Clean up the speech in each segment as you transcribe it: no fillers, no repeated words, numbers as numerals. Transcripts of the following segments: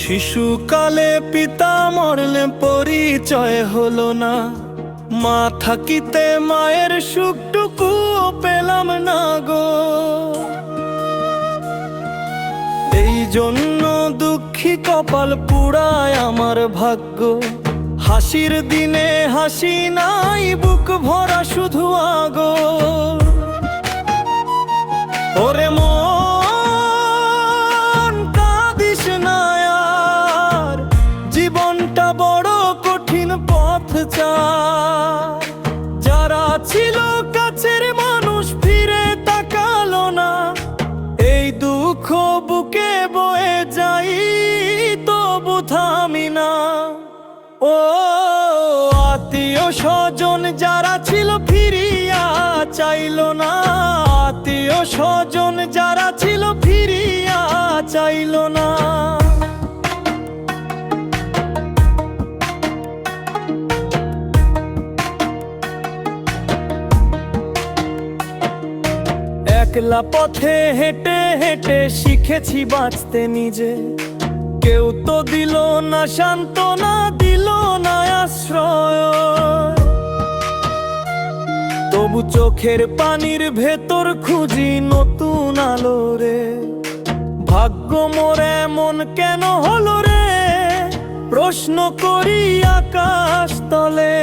শিশুকালে পিতা মরলে পরিচয় হলো না, মা থাকিতে মায়ের সুখটুকু পেলাম না গো। এই জন্য দুঃখী কপাল পুরায় আমার ভাগ্য, হাসির দিনে হাসি নাই, বুক ভরা শুধু আগো। ওরে মন কাঁদিস না আর, জীবনটা বড় কঠিন পথ চায়। যারা ছিল কাছের মানুষ ফিরে তাকালো না, এই দুঃখ বুকে বয়ে যাই তবু থামি না। ও আত্মীয় স্বজন যারা ছিল ফিরিয়া চাইলো না, আত্মীয় স্বজন যারা ছিল ফিরিয়া চাইলো না। একলা পথে হেঁটে হেঁটে শিখেছি বাঁচতে নিজে, কেউ তো দিল না সান্ত্বনা, দিল না আশ্রয়। তবু চোখের পানির ভেতর খুঁজি নতুন আলো রে, ভাগ্য মোর এমন কেন হলো রে, প্রশ্ন করি আকাশ তলে।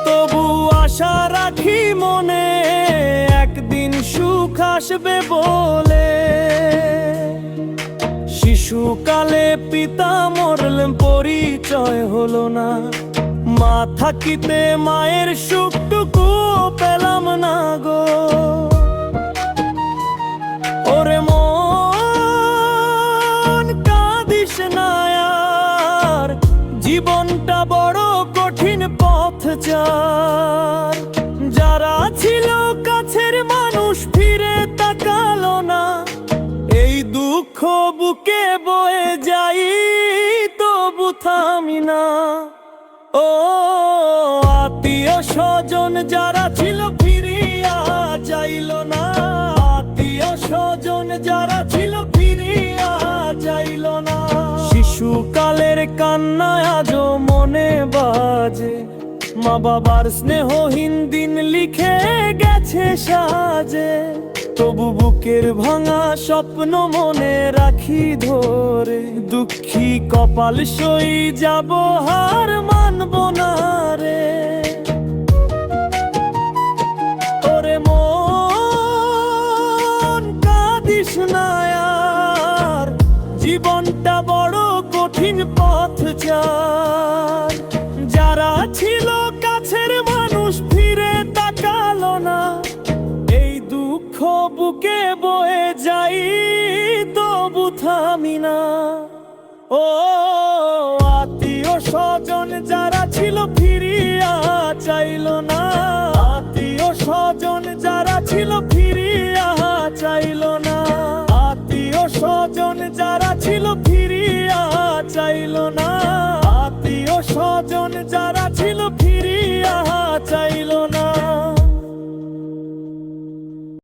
তবু আশা রাখি মনে, একদিন সুখ আসবে বলে। শিশুকালে পিতা মরলেন পরিচয় হলো না, মা থাকিতে মায়ের সুখটুকু পেলাম না গো। ওরে মন কাঁদিস না আর, জীবনটা বড় কঠিন পথ চায়। যারা ছিল কাছের মানুষ ফিরে তাকালো না, এই দুঃখ বুকে বয়ে যাই তবু থামি না। ও আত্মীয় স্বজন যারা ছিল ফিরিয়া চাইলো না, আত্মীয় স্বজন যারা ছিল ফিরিয়া চাইলো না। শিশুকালের কান্নায় আজও মনে বাজে, মা বাবার স্নেহহীন দিন লিখে গেছে সাজে। তবু বুকের ভাঙা স্বপ্ন মনে রাখি ধরে, দুঃখী কপাল সই যাব হার মানব না রে। ওরে মন কাঁদিস না আর, জীবনটা বড় কঠিন পথ চায়। যারা ছিল কাছের মানুষ ফিরে তাকালো না, এই দুঃখ বুকে বয়ে যাই তবু থামি না। ও আত্মীয় স্বজন যারা ছিল ফিরিয়া চাইলো না, আত্মীয় স্বজন যারা ছিল ফিরিয়া চাইলো না, আত্মীয় স্বজন যারা ছিল ফিরিয়া চাইলো না, আত্মীয় স্বজন যারা